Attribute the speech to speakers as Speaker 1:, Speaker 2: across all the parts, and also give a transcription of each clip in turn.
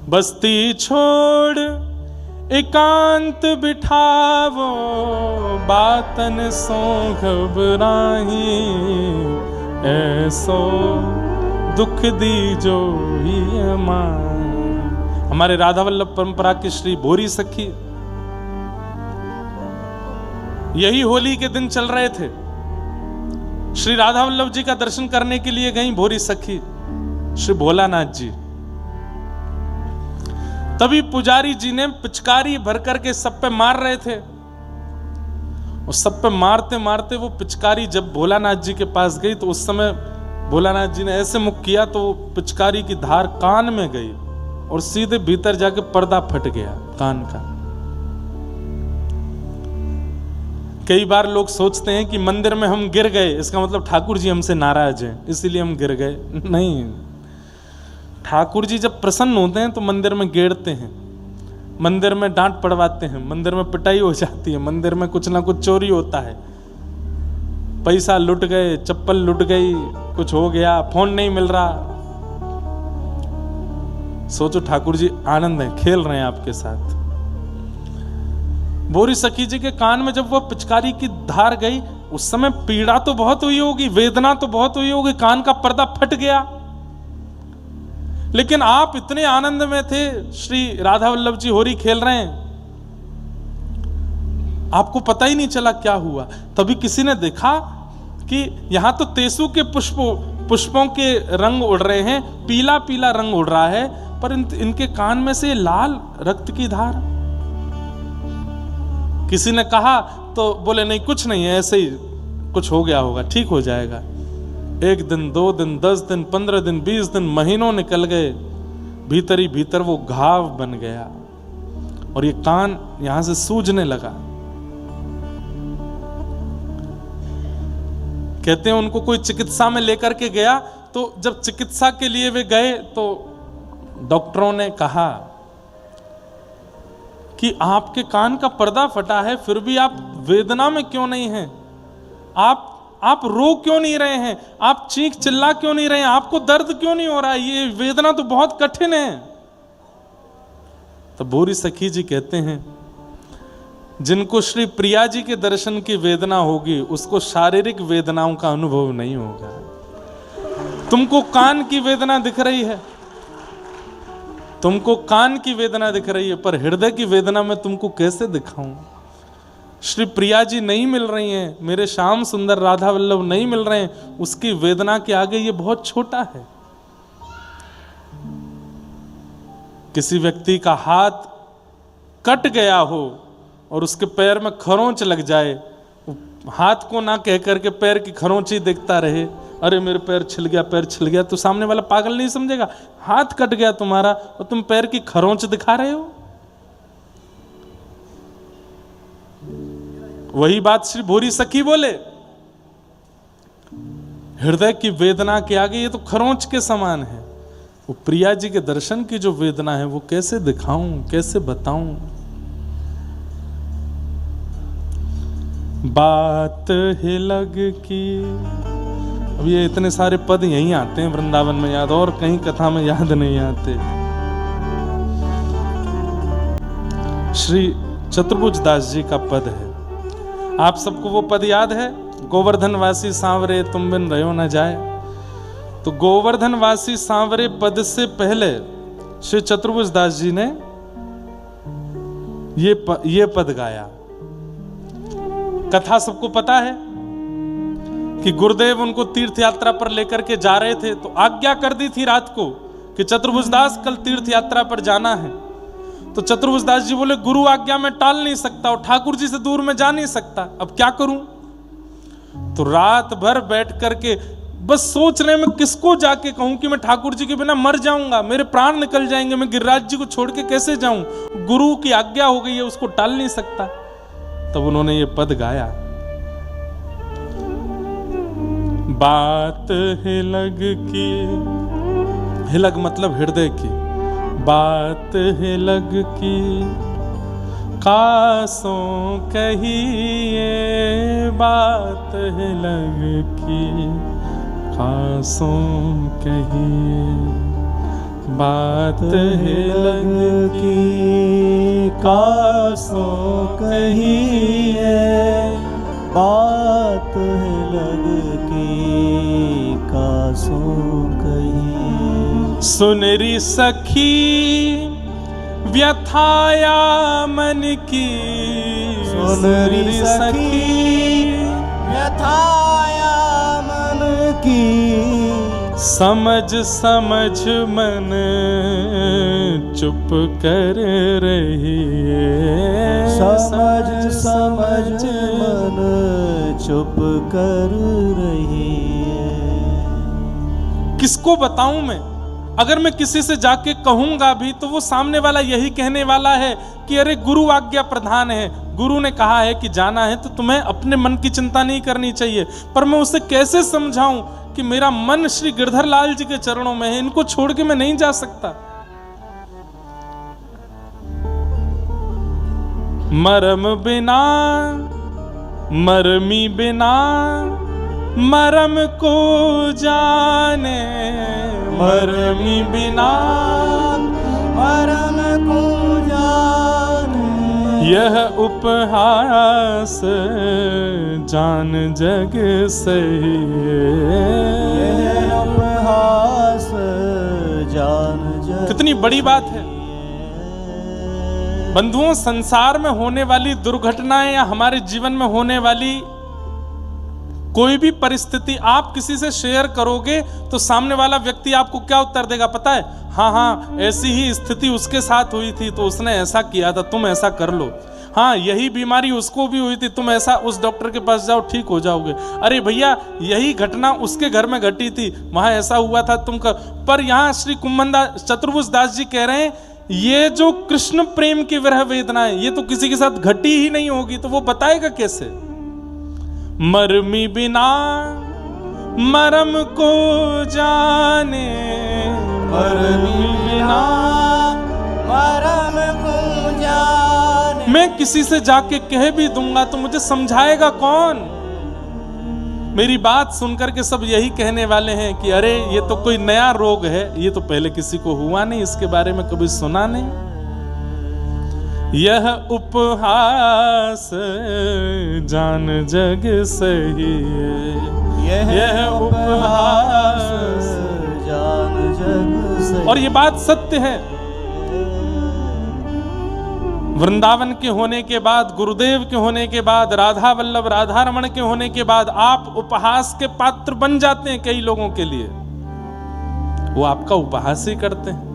Speaker 1: बस्ती छोड़ एकांत बिठावो, बातन सो घबराही, ऐसो दुख दी जो ही मान। हमारे राधा वल्लभ परंपरा की श्री भोरी सखी यही होली के दिन चल रहे थे, श्री राधा वल्लभ जी का दर्शन करने के लिए गई भोरी सखी श्री भोलानाथ जी। तभी पुजारी जी ने पिचकारी भर करके सब पे मार रहे थे, और सब पे मारते मारते वो पिचकारी जब भोलानाथ जी के पास गई तो उस समय भोलानाथ जी ने ऐसे मुख किया तो वो पिचकारी की धार कान में गई और सीधे भीतर जाके पर्दा फट गया कान का। कई बार लोग सोचते हैं कि मंदिर में हम गिर गए, इसका मतलब ठाकुर जी हमसे नाराज हैं इसीलिए हम गिर गए। नहीं, ठाकुर जी जब प्रसन्न होते हैं तो मंदिर में गेड़ते हैं, मंदिर में डांट पड़वाते हैं, मंदिर में पिटाई हो जाती है, मंदिर में कुछ ना कुछ चोरी होता है, पैसा लुट गए, चप्पल लुट गई, कुछ हो गया, फोन नहीं मिल रहा। सोचो ठाकुर जी आनंद है, खेल रहे हैं आपके साथ। भोरी सखी जी के कान में जब वो पिचकारी की धार गई उस समय पीड़ा तो बहुत हुई होगी, वेदना तो बहुत हुई होगी, कान का पर्दा फट गया, लेकिन आप इतने आनंद में थे, श्री राधा वल्लभ जी होरी खेल रहे हैं, आपको पता ही नहीं चला क्या हुआ। तभी किसी ने देखा कि यहां तो तेसु के पुष्पों के रंग उड़ रहे हैं, पीला पीला रंग उड़ रहा है, पर इनके कान में से लाल रक्त की धार। किसी ने कहा तो बोले नहीं कुछ नहीं है, ऐसे ही कुछ हो गया होगा, ठीक हो जाएगा। 1 दिन 2 दिन 10 दिन 15 दिन 20 दिन महीनों निकल गए, भीतर ही भीतर वो घाव बन गया और ये कान यहां से सूजने लगा। कहते हैं उनको कोई चिकित्सा में लेकर के गया, तो जब चिकित्सा के लिए वे गए तो डॉक्टरों ने कहा कि आपके कान का पर्दा फटा है, फिर भी आप वेदना में क्यों नहीं हैं, आप रो क्यों नहीं रहे हैं, आप चीख चिल्ला क्यों नहीं रहे हैं, आपको दर्द क्यों नहीं हो रहा है, ये वेदना तो बहुत कठिन है। तो भोरी सखी जी कहते हैं जिनको श्री प्रिया जी के दर्शन की वेदना होगी उसको शारीरिक वेदनाओं का अनुभव नहीं होगा। तुमको कान की वेदना दिख रही है, तुमको कान की वेदना दिख रही है, पर हृदय की वेदना मैं तुमको कैसे दिखाऊं। श्री प्रिया जी नहीं मिल रही हैं, मेरे श्याम सुंदर राधा वल्लभ नहीं मिल रहे हैं, उसकी वेदना के आगे ये बहुत छोटा है। किसी व्यक्ति का हाथ कट गया हो और उसके पैर में खरोंच लग जाए, हाथ को ना कह करके पैर की खरोंच ही देखता रहे, अरे मेरे पैर छिल गया, पैर छिल गया, तो सामने वाला पागल नहीं समझेगा। हाथ कट गया तुम्हारा और तुम पैर की खरोंच दिखा रहे हो। वही बात श्री भोरी सखी बोले, हृदय की वेदना के आगे ये तो खरोंच के समान है। वो प्रिया जी के दर्शन की जो वेदना है वो कैसे दिखाऊं, कैसे बताऊं। बात है लग की, अब ये इतने सारे पद यहीं आते हैं वृंदावन में याद, और कहीं कथा में याद नहीं आते। श्री चतुर्भुज दास जी का पद है, आप सबको वो पद याद है, गोवर्धन वासी सांवरे तुम बिन रहो न जाए। तो गोवर्धन वासी सांवरे पद से पहले श्री चतुर्भुज दास जी ने ये पद गाया। कथा सबको पता है कि गुरुदेव उनको तीर्थ यात्रा पर लेकर के जा रहे थे, तो आज्ञा कर दी थी रात को कि चतुर्भुज दास कल तीर्थ यात्रा पर जाना है। तो चतुर्भुज दास जी बोले गुरु आज्ञा में टाल नहीं सकता और ठाकुर जी से दूर में जा नहीं सकता, अब क्या करूं। तो रात भर बैठ करके बस सोच रहे मैं किसको जाके कहूं कि मैं ठाकुर जी के बिना मर जाऊंगा, मेरे प्राण निकल जाएंगे, मैं गिरिराज जी को छोड़ के कैसे जाऊं, गुरु की आज्ञा हो गई है, उसको टाल नहीं सकता। तब उन्होंने ये पद गाया, बात है लग की, हिलग मतलब हृदय की, बात है लग की कासों कहिए, बात है लग की कासों कहिए, बात है लग
Speaker 2: की कासों कही है, बात है लग की कासों कही।
Speaker 1: सुनरी सखी व्यथाया मन की,
Speaker 2: सुनरी सखी व्यथाया मन की,
Speaker 1: समझ समझ मन चुप कर रही है,
Speaker 2: समझ समझ मन चुप कर रही है।
Speaker 1: किसको बताऊं मैं? अगर मैं किसी से जाके कहूंगा भी तो वो सामने वाला यही कहने वाला है कि अरे गुरु आज्ञा प्रधान है, गुरु ने कहा है कि जाना है तो तुम्हें अपने मन की चिंता नहीं करनी चाहिए। पर मैं उसे कैसे समझाऊं कि मेरा मन श्री गिरधर लाल जी के चरणों में है, इनको छोड़ के मैं नहीं जा सकता। मरम बिना मरमी बिना मरम को जाने, मरमी बिना
Speaker 2: मरम को जाने,
Speaker 1: यह उपहास जान जग सही है,
Speaker 2: यह उपहास जान जग।
Speaker 1: कितनी बड़ी बात है बंधुओं। संसार में होने वाली दुर्घटनाएं या हमारे जीवन में होने वाली कोई भी परिस्थिति आप किसी से शेयर करोगे तो सामने वाला व्यक्ति आपको क्या उत्तर देगा पता है? हाँ हाँ, ऐसी ही स्थिति उसके साथ हुई थी तो उसने ऐसा किया था, तुम ऐसा कर लो। हाँ, यही बीमारी उसको भी हुई थी, तुम ऐसा उस डॉक्टर के पास जाओ, ठीक हो जाओगे। अरे भैया, यही घटना उसके घर में घटी थी, वहां ऐसा हुआ था, तुम कर। पर यहाँ श्री कुम्भनदास चतुर्भुज दास जी कह रहे हैं ये जो कृष्ण प्रेम की विरह वेदना है ये तो किसी के साथ घटी ही नहीं होगी, तो वो बताएगा कैसे? मरमी बिना मरम को जाने,
Speaker 2: मरमी बिना मरम को जाने।
Speaker 1: मैं किसी से जाके कह भी दूंगा तो मुझे समझाएगा कौन? मेरी बात सुनकर के सब यही कहने वाले हैं कि अरे ये तो कोई नया रोग है, ये तो पहले किसी को हुआ नहीं, इसके बारे में कभी सुना नहीं। यह उपहास जान जग सही है, यह उपहास
Speaker 2: जान जग सही।
Speaker 1: और ये बात सत्य है। वृंदावन के होने के बाद, गुरुदेव के होने के बाद, राधा वल्लभ राधा रमण के होने के बाद आप उपहास के पात्र बन जाते हैं कई लोगों के लिए। वो आपका उपहास ही करते हैं।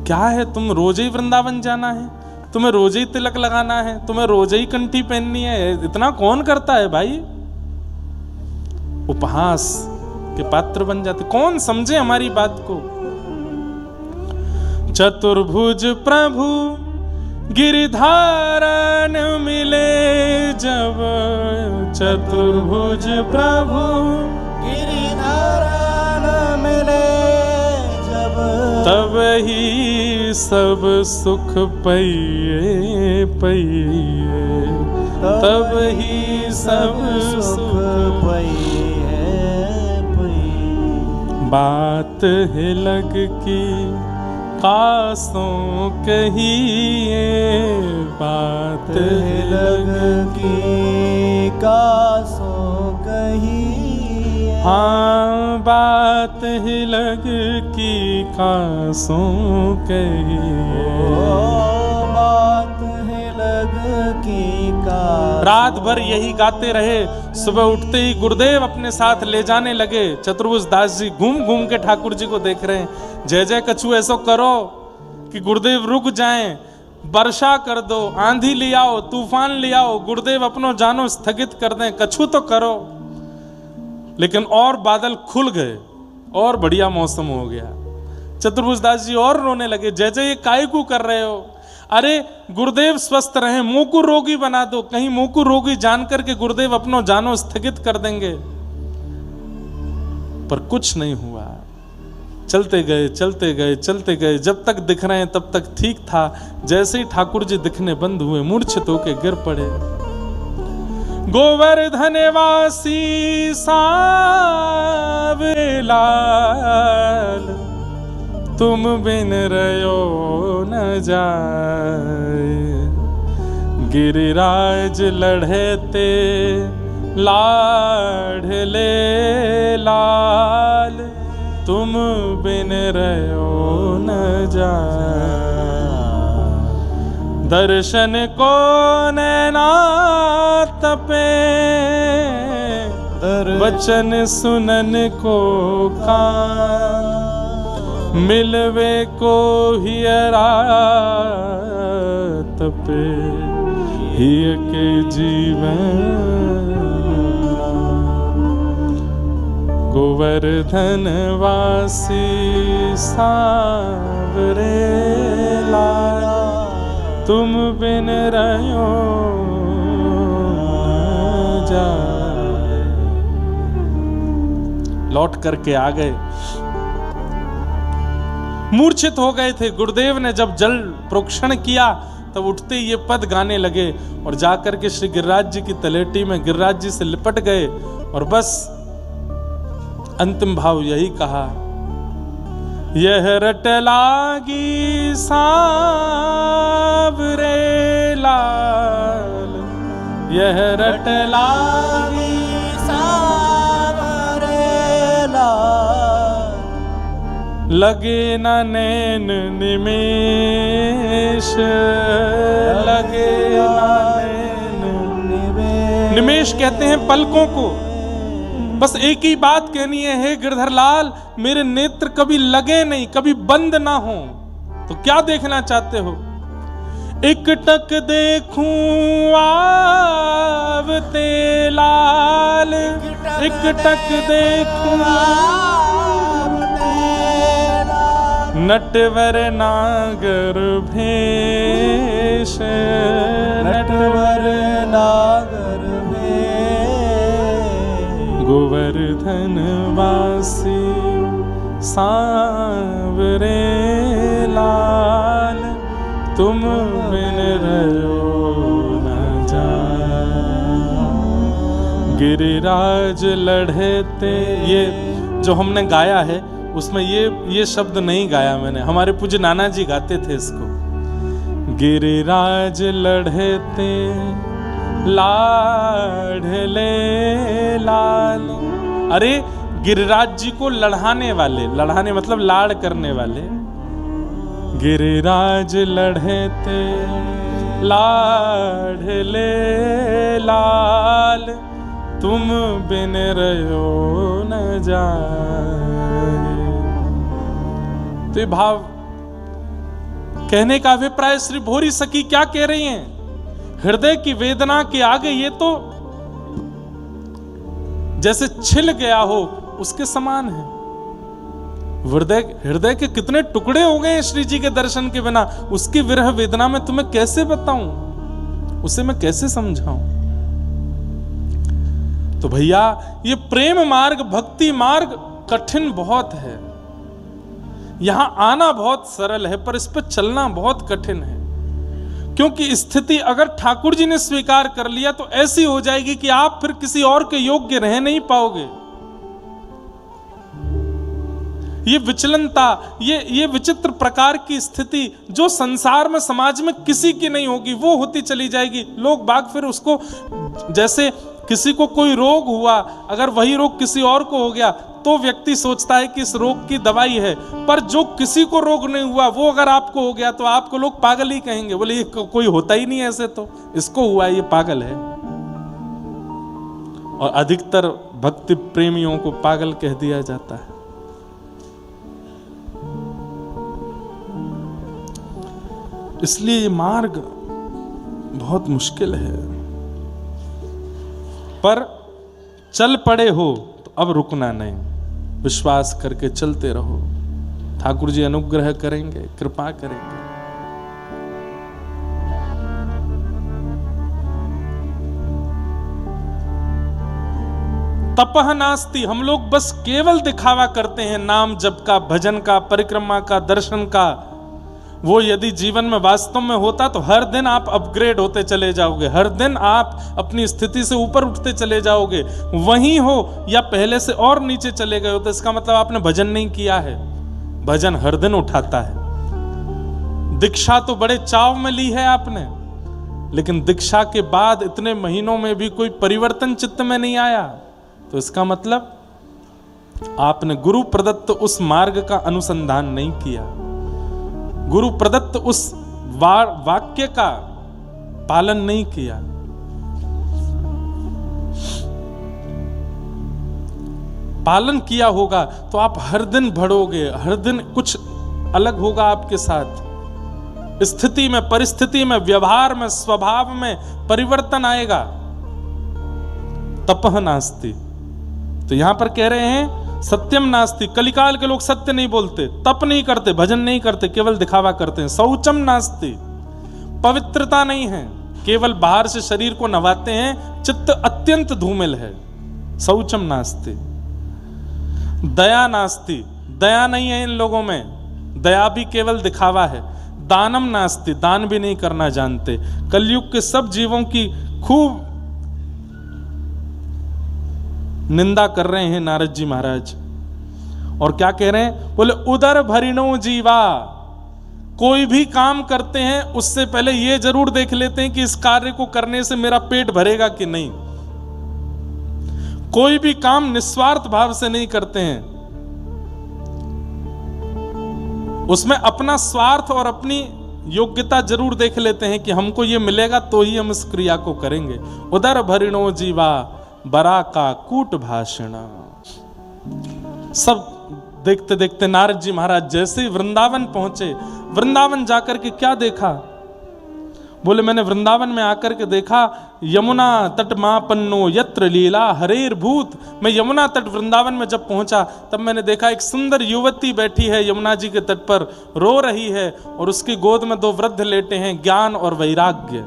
Speaker 1: क्या है, तुम रोज ही वृंदावन जाना है, तुम्हें रोज ही तिलक लगाना है, तुम्हें रोज ही कंठी पहननी है, इतना कौन करता है भाई? उपहास के पात्र बन जाते। कौन समझे हमारी बात को? चतुर्भुज प्रभु गिरिधारन मिले जब, चतुर्भुज प्रभु
Speaker 2: गिरिधारन मिले जब,
Speaker 1: तब ही सब सुख पइए पइए, तब ही सब सुख
Speaker 2: पइए पइए।
Speaker 1: बात है लग की कासों कहिए, बात है लग
Speaker 2: की कासों कहिए।
Speaker 1: हाँ, बात है लग की कासों कहिए,
Speaker 2: बात है लग की का।
Speaker 1: रात भर यही गाते रहे। सुबह उठते ही गुरुदेव अपने साथ ले जाने लगे। चतुर्भुज दास जी घूम घूम के ठाकुर जी को देख रहे हैं। जय जय कछु ऐसा करो कि गुरुदेव रुक जाएं, वर्षा कर दो, आंधी ले आओ, तूफान ले आओ, गुरुदेव अपनो जानो स्थगित कर दें, कछु तो करो। लेकिन और बादल खुल गए और बढ़िया मौसम हो गया। चतुर्भुज दास जी और रोने लगे, जय जय ये काय को कर रहे हो? अरे गुरुदेव स्वस्थ रहे, मुंह को रोगी बना दो, कहीं मुंह को रोगी जान करके गुरुदेव अपनो जानो स्थगित कर देंगे। पर कुछ नहीं हुआ। चलते गए चलते गए चलते गए, जब तक दिख रहे हैं तब तक ठीक था। जैसे ही ठाकुर जी दिखने बंद हुए, मूर्छित होके गिर पड़े। गोवर्धनवासी सावे लाल, तुम बिन रयो न जाए। गिरिराज लढ़ते लाढ़ले लाल, तुम बिन रयो न जाए। दर्शन को नैना तपे, वचन सुनन को कान, मिलवे को हियरा तपे, हिय के जीवन। गोवर्धन वासी सांवरे लाल, तुम बिन रयो न जाए। लौट करके आ गए, मूर्छित हो गए थे। गुरुदेव ने जब जल प्रोक्षण किया तब उठते ये पद गाने लगे और जाकर के श्री गिरिराज जी की तलेटी में गिरिराज जी से लिपट गए और बस अंतिम भाव यही कहा, यह रट लागी सांवरे लाल, यह रट लागी
Speaker 2: सांवरे लाल,
Speaker 1: लगे न नैन निमेष, लगे न नैन निमेष। निमेष कहते हैं पलकों को। बस एक ही बात कहनी है, हे गिरधर लाल, मेरे नेत्र कभी लगे नहीं, कभी बंद ना हो। तो क्या देखना चाहते हो? एक टक देखूं आवते लाल, एक टक देखूं नटवर नागर भेष,
Speaker 2: नटवर नागर भेष।
Speaker 1: गोवर्धन वासी सांवरे लाल, तुम बिन रयो न जाए। गिरिराज लढ़ते, ये जो हमने गाया है उसमें ये शब्द नहीं गाया मैंने, हमारे पूज्य नाना जी गाते थे इसको। गिरिराज लढ़ते लाढ़ले लाल, अरे गिरिराज जी को लढ़ाने वाले, लढ़ाने मतलब लाड़ करने वाले। गिरिराज लढ़ते लाढ़ले लाल, तुम बिन रयो न जाए। तो ये भाव कहने का अभिप्राय श्री भोरी सखी क्या कह रही हैं? हृदय की वेदना के आगे ये तो जैसे छिल गया हो उसके समान है। हृदय के कितने टुकड़े हो गए हैं श्री जी के दर्शन के बिना। उसकी विरह वेदना में तुम्हें कैसे बताऊं, उसे मैं कैसे समझाऊं? तो भैया ये प्रेम मार्ग, भक्ति मार्ग कठिन बहुत है। यहां आना बहुत सरल है पर इस पर चलना बहुत कठिन है, क्योंकि स्थिति अगर ठाकुर जी ने स्वीकार कर लिया तो ऐसी हो जाएगी कि आप फिर किसी और के योग्य रह नहीं पाओगे। ये विचलनता, ये विचित्र प्रकार की स्थिति जो संसार में, समाज में किसी की नहीं होगी, वो होती चली जाएगी। लोग बाग फिर उसको, जैसे किसी को कोई रोग हुआ, अगर वही रोग किसी और को हो गया तो व्यक्ति सोचता है कि इस रोग की दवाई है, पर जो किसी को रोग नहीं हुआ वो अगर आपको हो गया तो आपको लोग पागल ही कहेंगे, बोले ये कोई होता ही नहीं ऐसे, तो इसको हुआ, ये पागल है। और अधिकतर भक्ति प्रेमियों को पागल कह दिया जाता है। इसलिए ये मार्ग बहुत मुश्किल है, पर चल पड़े हो तो अब रुकना नहीं, विश्वास करके चलते रहो। ठाकुर जी अनुग्रह करेंगे, कृपा करेंगे। तपह नास्ति, हम लोग बस केवल दिखावा करते हैं नाम जप का, भजन का, परिक्रमा का, दर्शन का। वो यदि जीवन में वास्तव में होता तो हर दिन आप अपग्रेड होते चले जाओगे, हर दिन आप अपनी स्थिति से ऊपर उठते चले जाओगे। वहीं हो या पहले से और नीचे चले गए हो तो इसका मतलब आपने भजन नहीं किया है। भजन हर दिन उठाता है। दीक्षा तो बड़े चाव में ली है आपने, लेकिन दीक्षा के बाद इतने महीनों में भी कोई परिवर्तन चित्त में नहीं आया, तो इसका मतलब आपने गुरु प्रदत्त उस मार्ग का अनुसंधान नहीं किया, गुरु प्रदत्त उस वाक्य का पालन नहीं किया। पालन किया होगा तो आप हर दिन बढ़ोगे, हर दिन कुछ अलग होगा आपके साथ, स्थिति में, परिस्थिति में, व्यवहार में, स्वभाव में परिवर्तन आएगा। तपः नास्ति, तो यहां पर कह रहे हैं सत्यम नास्ति। कलिकाल के लोग सत्य नहीं बोलते, तप नहीं करते, भजन नहीं करते, केवल दिखावा करते हैं। शौचम नास्ति, पवित्रता नहीं है, केवल बाहर से शरीर को नवाते हैं, चित्त अत्यंत धूमिल है। शौचम नास्ति। दया नास्ति, दया नहीं है इन लोगों में, दया भी केवल दिखावा है। दानम नास्ति, दान भी नहीं करना जानते। कलयुग के सब जीवों की खूब निंदा कर रहे हैं नारद जी महाराज, और क्या कह रहे हैं? बोले उदर भरिणो जीवा। कोई भी काम करते हैं उससे पहले ये जरूर देख लेते हैं कि इस कार्य को करने से मेरा पेट भरेगा कि नहीं। कोई भी काम निस्वार्थ भाव से नहीं करते हैं, उसमें अपना स्वार्थ और अपनी योग्यता जरूर देख लेते हैं कि हमको ये मिलेगा तो ही हम इस क्रिया को करेंगे। उदर भरिणो जीवा बरा का कूट भाषण। सब देखते देखते नारद जी महाराज जैसे ही वृंदावन पहुंचे, वृंदावन जाकर के क्या देखा? बोले मैंने वृंदावन में आकर के देखा यमुना तट मापन्नो यत्र लीला हरेर भूत। मैं यमुना तट वृंदावन में जब पहुंचा तब मैंने देखा एक सुंदर युवती बैठी है यमुना जी के तट पर, रो रही है, और उसकी गोद में दो वृद्ध लेटे हैं, ज्ञान और वैराग्य।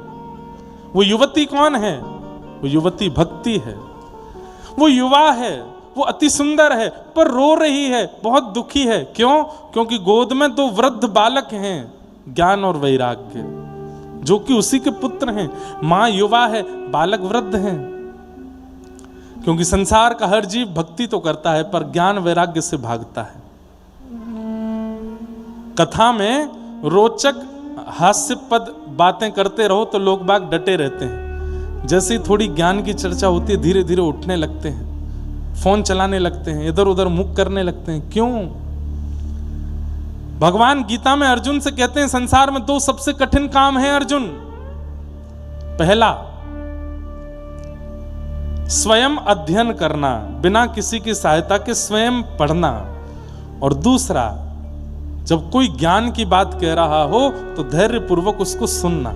Speaker 1: वो युवती कौन है? वो युवती भक्ति है। वो युवा है, वो अति सुंदर है, पर रो रही है, बहुत दुखी है। क्यों? क्योंकि गोद में दो वृद्ध बालक हैं, ज्ञान और वैराग्य, जो कि उसी के पुत्र हैं। मां युवा है, बालक वृद्ध हैं। क्योंकि संसार का हर जीव भक्ति तो करता है पर ज्ञान वैराग्य से भागता है। कथा में रोचक हास्यपद बातें करते रहो तो लोग बाग डटे रहते हैं, जैसे ही थोड़ी ज्ञान की चर्चा होती है धीरे धीरे उठने लगते हैं, फोन चलाने लगते हैं, इधर उधर मुख करने लगते हैं। क्यों? भगवान गीता में अर्जुन से कहते हैं संसार में दो सबसे कठिन काम है अर्जुन। पहला, स्वयं अध्ययन करना, बिना किसी की सहायता के स्वयं पढ़ना, और दूसरा, जब कोई ज्ञान की बात कह रहा हो तो धैर्य पूर्वक उसको सुनना।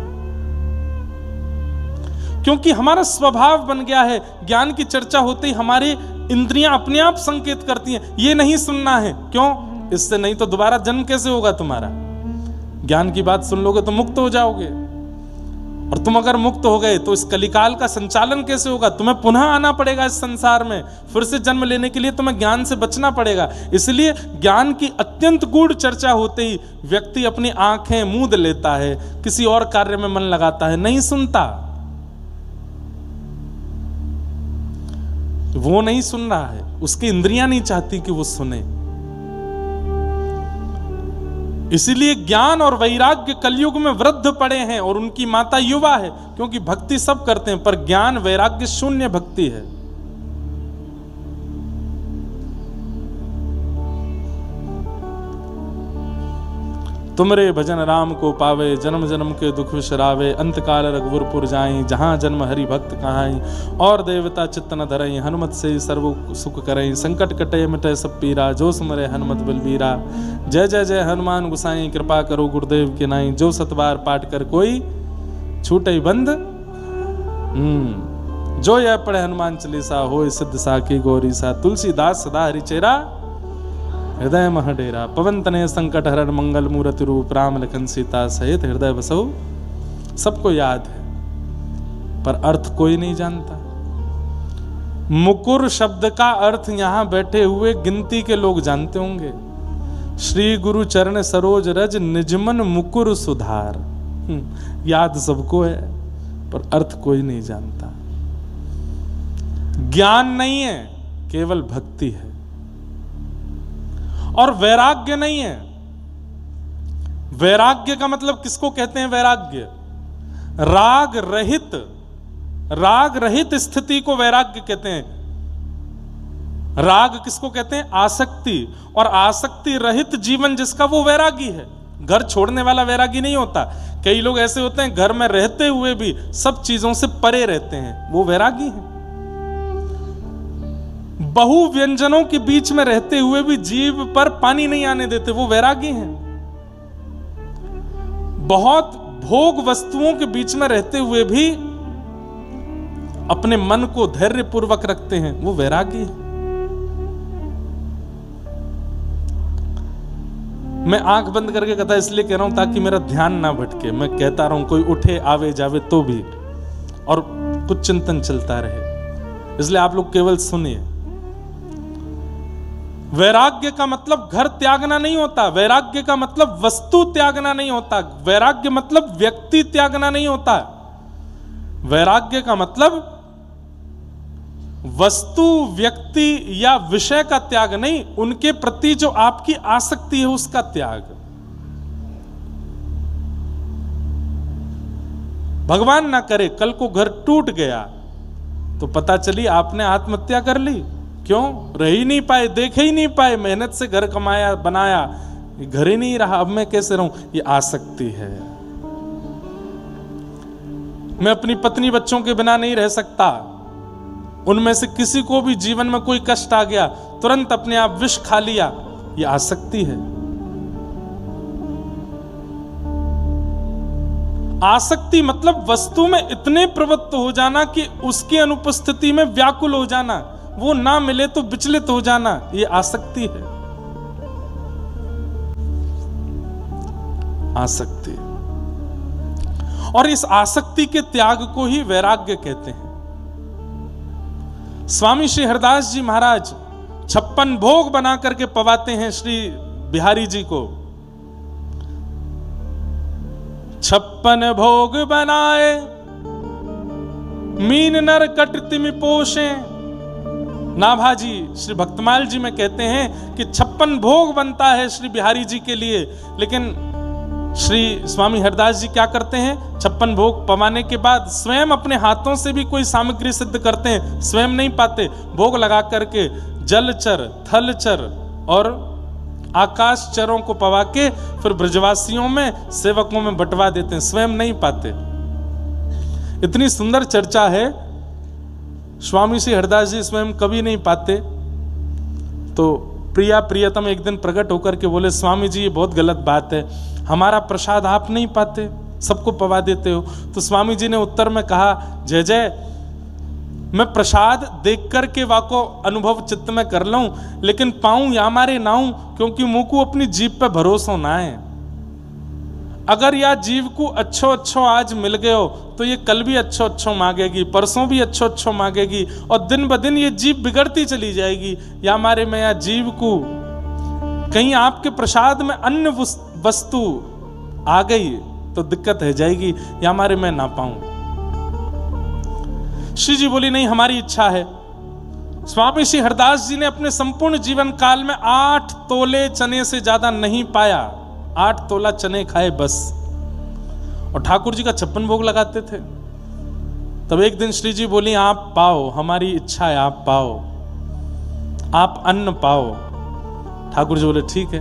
Speaker 1: क्योंकि हमारा स्वभाव बन गया है, ज्ञान की चर्चा होते ही हमारी इंद्रियां अपने आप संकेत करती हैं ये नहीं सुनना है। क्यों? इससे नहीं तो दोबारा जन्म कैसे होगा तुम्हारा? ज्ञान की बात सुन लोगे तो मुक्त हो जाओगे, और तुम अगर मुक्त हो गए तो इस कलिकाल का संचालन कैसे होगा? तुम्हें पुनः आना पड़ेगा इस संसार में, फिर से जन्म लेने के लिए तुम्हें ज्ञान से बचना पड़ेगा। इसलिए ज्ञान की अत्यंत गूढ़ चर्चा होते ही व्यक्ति अपनी आंखें मूंद लेता है, किसी और कार्य में मन लगाता है, नहीं सुनता। वो नहीं सुन रहा है, उसकी इंद्रियां नहीं चाहती कि वो सुने। इसीलिए ज्ञान और वैराग्य कलयुग में वृद्ध पड़े हैं और उनकी माता युवा है, क्योंकि भक्ति सब करते हैं पर ज्ञान वैराग्य शून्य भक्ति है। तुमरे भजन राम को पावे, जन्म जन्म के दुख विसरावे, अंतकाल रघुवरपुर जाई, जहां जन्म हरि भक्त कहाई, और देवता चित्त न धरई, हनुमत से सर्व सुख करई, संकट कटे मिटे सब पीरा, जो सुमरे हनुमत बलबीरा। जय जय जय हनुमान गुसाई, कृपा करो गुरुदेव के नाई, जो सतबार पाठ कर कोई छूटे बंद। जो यह पढ़े हनुमान चालीसा, होय सिद्ध साखी गौरी सा, तुलसीदास सदा हरिचेरा, हृदय महडेरा। पवन तनय संकट हरण, मंगल मूर्ति रूप, राम लखन सीता सहित हृदय बसो। सबको याद है पर अर्थ कोई नहीं जानता। मुकुर शब्द का अर्थ यहां बैठे हुए गिनती के लोग जानते होंगे। श्री गुरु चरण सरोज रज, निजमन मुकुर सुधार। याद सबको है पर अर्थ कोई नहीं जानता। ज्ञान नहीं है, केवल भक्ति है। और वैराग्य नहीं है। वैराग्य का मतलब किसको कहते हैं? वैराग्य राग रहित स्थिति को वैराग्य कहते हैं। राग किसको कहते हैं? आसक्ति। और आसक्ति रहित जीवन जिसका, वो वैरागी है। घर छोड़ने वाला वैरागी नहीं होता। कई लोग ऐसे होते हैं घर में रहते हुए भी सब चीजों से परे रहते हैं, वो वैरागी हैं। बहु व्यंजनों के बीच में रहते हुए भी जीभ पर पानी नहीं आने देते, वो वैरागी हैं। बहुत भोग वस्तुओं के बीच में रहते हुए भी अपने मन को धैर्यपूर्वक रखते हैं, वो वैरागी हैं। मैं आंख बंद करके कथा इसलिए कह रहा हूं ताकि मेरा ध्यान ना भटके। मैं कहता रहूं, कोई उठे आवे जावे तो भी, और कुछ चिंतन चलता रहे, इसलिए आप लोग केवल सुनिए। वैराग्य का मतलब घर त्यागना नहीं होता। वैराग्य का मतलब वस्तु त्यागना नहीं होता। वैराग्य मतलब व्यक्ति त्यागना नहीं होता। वैराग्य का मतलब वस्तु, व्यक्ति या विषय का त्याग नहीं, उनके प्रति जो आपकी आसक्ति है उसका त्याग। भगवान ना करे कल को घर टूट गया तो पता चली आपने आत्महत्या कर ली। क्यों? रह ही नहीं पाए, देख ही नहीं पाए, मेहनत से घर कमाया बनाया, घर ही नहीं रहा, अब मैं कैसे रहूं? ये आसक्ति है। मैं अपनी पत्नी बच्चों के बिना नहीं रह सकता। उनमें से किसी को भी जीवन में कोई कष्ट आ गया, तुरंत अपने आप विष खा लिया, ये आसक्ति है। आसक्ति मतलब वस्तु में इतने प्रवृत्त हो जाना कि उसकी अनुपस्थिति में व्याकुल हो जाना, वो ना मिले तो विचलित हो जाना, ये आसक्ति है। आसक्ति। और इस आसक्ति के त्याग को ही वैराग्य कहते हैं। स्वामी श्री हरदास जी महाराज 56 भोग बना करके पवाते हैं श्री बिहारी जी को। 56 भोग बनाए मीन नर कट तिमि पोषे। नाभाजी श्री भक्तमाल जी में कहते हैं कि 56 भोग बनता है श्री बिहारी जी के लिए, लेकिन श्री स्वामी हरदास जी क्या करते हैं? 56 भोग पवाने के बाद स्वयं अपने हाथों से भी कोई सामग्री सिद्ध करते हैं, स्वयं नहीं पाते, भोग लगा करके जलचर, थलचर और आकाशचरों को पवा के फिर ब्रजवासियों में, सेवकों में बंटवा देते हैं, स्वयं नहीं पाते। इतनी सुंदर चर्चा है। स्वामी श्री हरदास जी स्वयं कभी नहीं पाते। तो प्रिया प्रियतम एक दिन प्रकट होकर के बोले, स्वामी जी ये बहुत गलत बात है, हमारा प्रसाद आप नहीं पाते, सबको पवा देते हो। तो स्वामी जी ने उत्तर में कहा, जय जय, मैं प्रसाद देख करके वाको अनुभव चित्त में कर लूं, लेकिन पाऊं या मारे नाऊं, क्योंकि मुंह को अपनी जीभ पे भरोसा ना है। अगर या जीव को अच्छो अच्छो आज मिल गए हो तो ये कल भी अच्छो अच्छो मांगेगी, परसों भी अच्छो अच्छो मांगेगी, और दिन ब दिन ये जीव बिगड़ती चली जाएगी। या हमारे में या जीव को कहीं आपके प्रसाद में अन्य वस्तु आ गई तो दिक्कत है जाएगी, या हमारे में ना पाऊं। श्री जी बोली, नहीं हमारी इच्छा है। स्वामी श्री हरदास जी ने अपने संपूर्ण जीवन काल में 8 तोले चने से ज्यादा नहीं पाया। 8 तोला चने खाए बस, और ठाकुर जी का 56 भोग लगाते थे। तब एक दिन श्री जी बोली, आप पाओ, हमारी इच्छा है आप पाओ, आप अन्न पाओ। ठाकुर जी बोले ठीक है।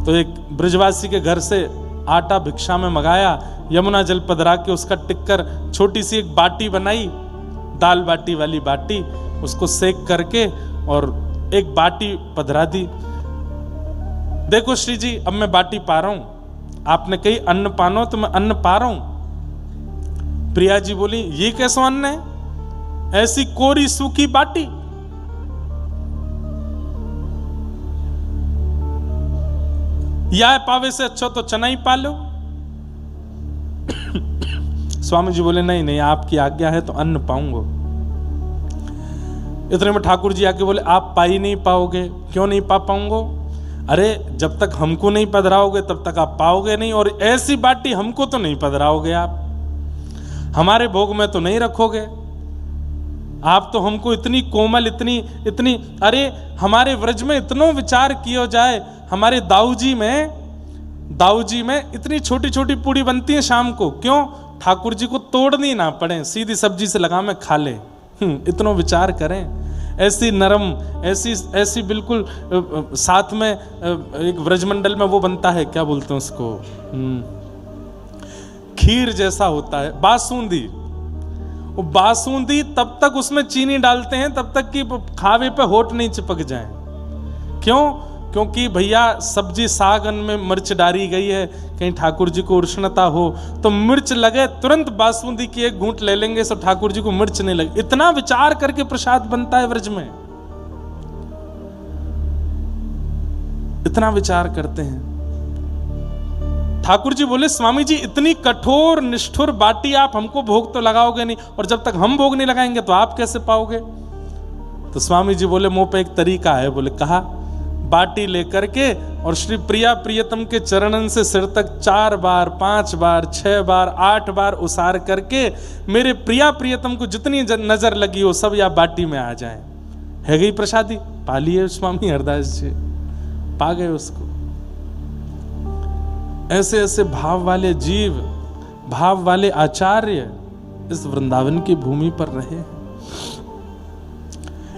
Speaker 1: तो एक ब्रजवासी के घर से आटा भिक्षा में मंगाया, यमुना जल पधरा के उसका टिक्कर, छोटी सी एक बाटी बनाई, दाल बाटी वाली बाटी, उसको सेक करके और एक बाटी पधरा दी। देखो श्री जी, अब मैं बाटी पा रहा हूं, आपने कही अन्न पानो तो मैं अन्न पा रहा हूं। प्रिया जी बोली, ये कैसा अन्न है? ऐसी कोरी सूखी बाटी। या पावे से अच्छा तो चना ही पा लो। स्वामी जी बोले, नहीं नहीं, आपकी आज्ञा है तो अन्न पाऊंगा। इतने में ठाकुर जी आके बोले, आप पा ही नहीं पाओगे। क्यों नहीं पा पाऊंगा? अरे जब तक हमको नहीं पधराओगे तब तक आप पाओगे नहीं, और ऐसी बाटी हमको तो नहीं पधराओगे, आप हमारे भोग में तो नहीं रखोगे। आप तो हमको इतनी कोमल, इतनी इतनी, अरे हमारे व्रज में इतनो विचार किया जाए, हमारे दाऊजी में इतनी छोटी छोटी पूड़ी बनती है शाम को, क्यों? ठाकुर जी को तोड़नी ना पड़े, सीधी सब्जी से लगा में खा ले, इतनो विचार करें। ऐसी नरम, ऐसी बिल्कुल, साथ में एक व्रजमंडल में वो बनता है, क्या बोलते हैं उसको, खीर जैसा होता है, बासुंदी। वो बासुंदी तब तक उसमें चीनी डालते हैं तब तक कि खावे पे होठ नहीं चिपक जाए। क्यों? क्योंकि भैया सब्जी साग अन्न में मिर्च डाली गई है, कहीं ठाकुर जी को उष्णता हो तो मिर्च लगे, तुरंत बासुंदी की एक घूंट ले लेंगे तो ठाकुर जी को मिर्च नहीं लगे। इतना विचार करके प्रसाद बनता है व्रज में, इतना विचार करते हैं। ठाकुर जी बोले, स्वामी जी इतनी कठोर निष्ठुर बाटी आप हमको भोग तो लगाओगे नहीं, और जब तक हम भोग नहीं लगाएंगे तो आप कैसे पाओगे? तो स्वामी जी बोले, मुंह पे एक तरीका है। बोले, कहा, बाटी लेकर के और श्री प्रिया प्रियतम के चरणन से सिर तक 4 बार, 5 बार, 6 बार, 8 बार उसार करके मेरे प्रिया प्रियतम को जितनी नजर लगी हो सब या बाटी में आ जाए। है गई प्रसादी, पा लिए स्वामी हरदास जी, पा गए उसको। ऐसे ऐसे भाव वाले जीव, भाव वाले आचार्य इस वृंदावन की भूमि पर रहे हैं।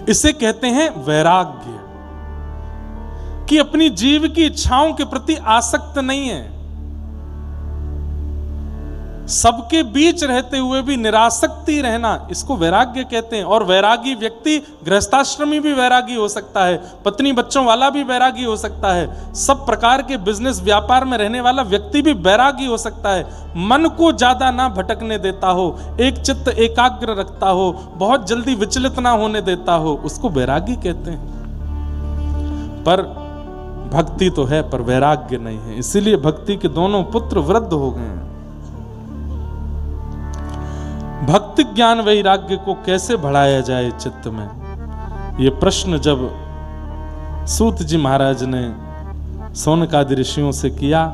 Speaker 1: इसे कहते हैं वैराग्य, कि अपनी जीव की इच्छाओं के प्रति आसक्त नहीं है, सबके बीच रहते हुए भी निरासक्ति रहना, इसको वैराग्य कहते हैं। और वैरागी व्यक्ति गृहस्थाश्रमी भी वैरागी हो सकता है, पत्नी बच्चों वाला भी वैरागी हो सकता है, सब प्रकार के बिजनेस व्यापार में रहने वाला व्यक्ति भी वैरागी हो सकता है। मन को ज्यादा ना भटकने देता हो, एक चित्त एकाग्र रखता हो, बहुत जल्दी विचलित ना होने देता हो, उसको वैरागी कहते हैं। पर भक्ति तो है पर वैराग्य नहीं है, इसीलिए भक्ति के दोनों पुत्र वृद्ध हो गए हैं। भक्ति ज्ञान वैराग्य को कैसे बढ़ाया जाए चित्त में, ये प्रश्न जब सूत जी महाराज ने सौनकादि ऋषियों से किया,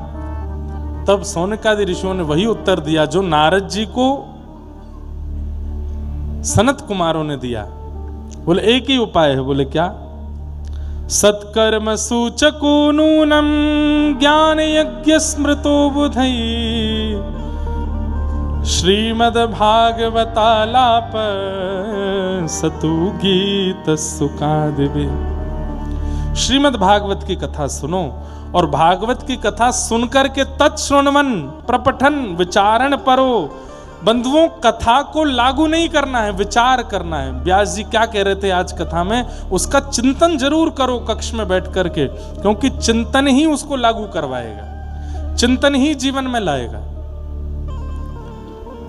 Speaker 1: तब सौनकादि ऋषियों ने वही उत्तर दिया जो नारद जी को सनत कुमारों ने दिया। बोले एक ही उपाय है। बोले क्या? सत्कर्म सूचको नूनम ज्ञान यज्ञ स्मृतो बुधई श्रीमद् भागवतालाप सतु गीत सुकादिवे। श्रीमद् भागवत की कथा सुनो और भागवत की कथा सुनकर के तत्श्रवणमन प्रपठन विचारण परो। बंधुओं, कथा को लागू नहीं करना है, विचार करना है। व्यास जी क्या कह रहे थे आज कथा में, उसका चिंतन जरूर करो कक्ष में बैठ करके, क्योंकि चिंतन ही उसको लागू करवाएगा, चिंतन ही जीवन में लाएगा।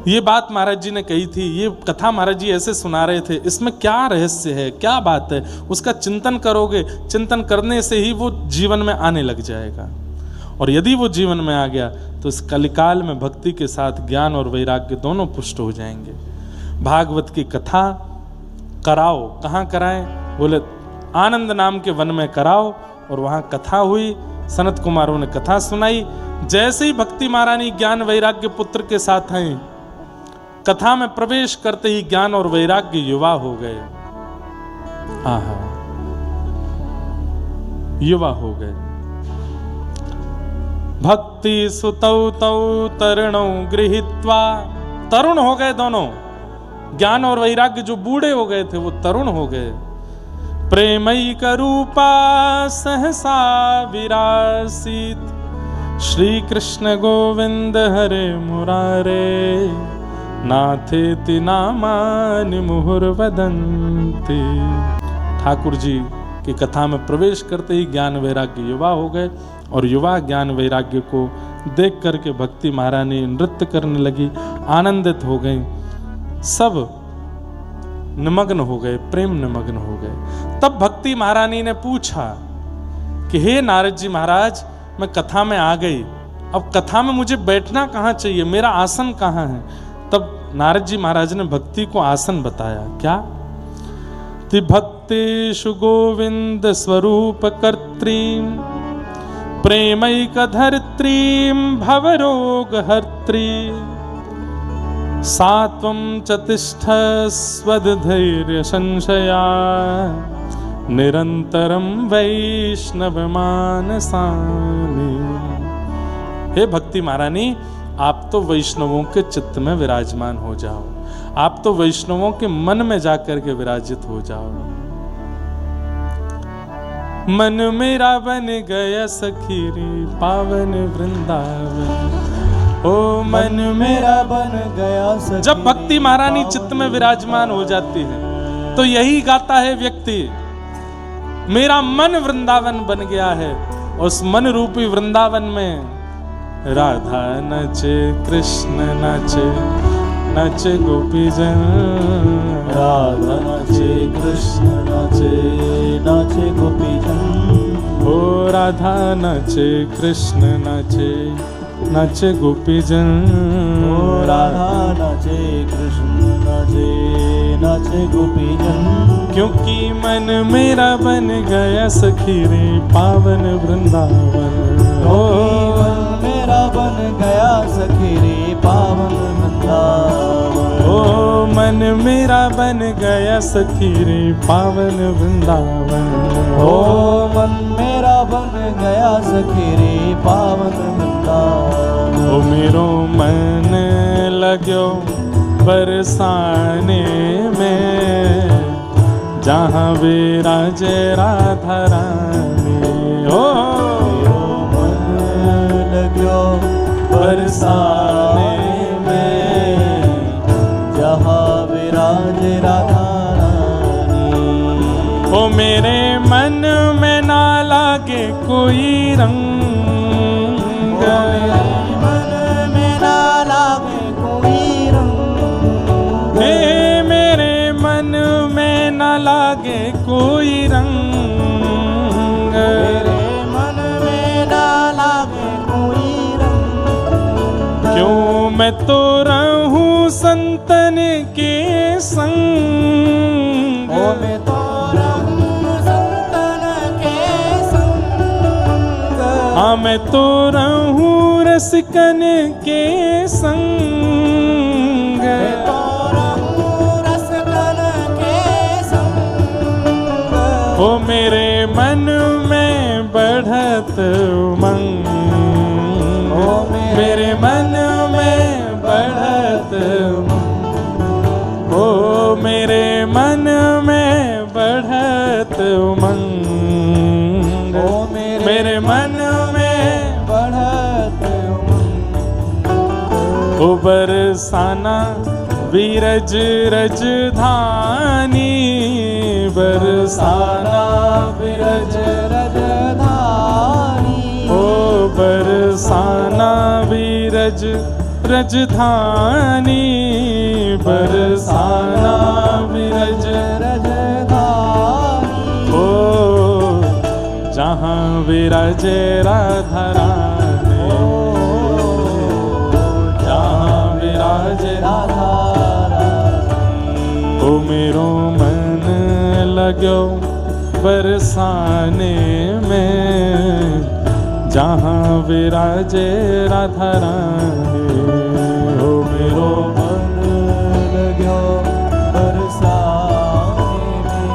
Speaker 1: ये बात महाराज जी ने कही थी, ये कथा महाराज जी ऐसे सुना रहे थे, इसमें क्या रहस्य है, क्या बात है, उसका चिंतन करोगे, चिंतन करने से ही वो जीवन में आने लग जाएगा। और यदि वो जीवन में आ गया तो इस कलिकाल में भक्ति के साथ ज्ञान और वैराग्य दोनों पुष्ट हो जाएंगे। भागवत की कथा कराओ, कहाँ कराएं? बोले आनंद नाम के वन में कराओ। और वहाँ कथा हुई, सनत कुमारों ने कथा सुनाई। जैसे ही भक्ति महारानी ज्ञान वैराग्य पुत्र के साथ हैं, कथा में प्रवेश करते ही ज्ञान और वैराग्य युवा हो गए। आहा, युवा हो गए। भक्ति सुतौ तौ तरुणौ गृहीत्वा, तरुण हो गए दोनों। ज्ञान और वैराग्य जो बूढ़े हो गए थे वो तरुण हो गए। प्रेमैक रूपा सहसा विरासीत श्री कृष्ण गोविंद हरे मुरारे नाथेति नामानि मुहुर्वदन्ति। ठाकुर जी की कथा में प्रवेश करते ही ज्ञान वैराग्य युवा हो गए। और युवा ज्ञान वैराग्य को देख करके भक्ति महारानी नृत्य करने लगी, आनंदित हो गई, सब निमग्न हो गए, प्रेम निमग्न हो गए। तब भक्ति महारानी ने पूछा कि हे नारद जी महाराज, मैं कथा में आ गई, अब कथा में मुझे बैठना कहाँ चाहिए, मेरा आसन कहाँ है? तब नारद जी महाराज ने भक्ति को आसन बताया। क्या? ति भक्तेषु गोविंद स्वरूप कर्त्रीम प्रेमैक धर्त्रीम भवरोग हर्त्री सात्वं च तिष्ठस्वधैर्य संशया निरंतरम वैष्णवमानसानि। हे भक्ति महारानी, आप तो वैष्णवों के चित्त में विराजमान हो जाओ, आप तो वैष्णवों के मन में जाकर के विराजित हो जाओ। मन मेरा बन गया सखी रे पावन वृंदावन, ओ मन मेरा बन गया सखी। जब भक्ति महारानी चित्त में विराजमान हो जाती है तो यही गाता है व्यक्ति, मेरा मन वृंदावन बन गया है। उस मन रूपी वृंदावन में राधा नचे, कृष्ण नचे, नचे गोपीजन।
Speaker 2: राधा नचे, कृष्ण नचे, नाचे गोपीजन।
Speaker 1: ओ राधा नचे, कृष्ण नचे, नचे गोपीजन।
Speaker 2: ओ राधा नचे, कृष्ण नचे, नाचे गोपीजन।
Speaker 1: क्योंकि मन मेरा बन गया सखी रे पावन वृंदावन, ओ
Speaker 2: मन मेरा बन गया सखी रे पावन वृंदावन।
Speaker 1: ओ मन मेरा बन गया सखी रे पावन वृंदावन।
Speaker 2: ओ मन मेरा बन गया सखी रे पावन वृंदावन।
Speaker 1: ओ मेरो मन लाग्यो बरसाने में, जहाँ विराजे राधा रानी। ओ
Speaker 2: मन लाग्यो बरसाने में, जहाँ विराजे राधा रानी।
Speaker 1: ओ मेरे मन में ना लागे कोई रंग,
Speaker 2: मेरे मन में ना लागे कोई रंग।
Speaker 1: मेरे मन में ना लागे कोई रंग,
Speaker 2: मेरे मन में ना लागे कोई रंग।
Speaker 1: क्यों मैं तो रहूं संतन के संग।
Speaker 2: ओ मैं तो रहूं संतन के संग।
Speaker 1: हाँ मैं तो रहूं रसिकन के संग।
Speaker 2: मैं तो रहूं रसिकन के संग।
Speaker 1: ओ मेरे मन में बढ़त उमंग,
Speaker 2: ओ
Speaker 1: मेरे मन में बढ़त उमंग। ओ मेरे मन में बढ़त उमंग,
Speaker 2: ओ
Speaker 1: मेरे मन में
Speaker 2: बढ़त उमंग।
Speaker 1: ओ बरसाना बीरज रजधानी, बरसाना बीरज
Speaker 2: रजधानी।
Speaker 1: ओ बरसाना बीरज रजधानी, बरसाना बीरज
Speaker 2: रजधानी।
Speaker 1: ओ जहाँ विराजे राधा रानी, जहाँ विराजे
Speaker 2: राधा रानी।
Speaker 1: ओ मेरो मन लाग्यो बरसाने में, जहाँ विराजे राधा रानी। ओ मेरो
Speaker 2: मन लाग्यो बरसाने में,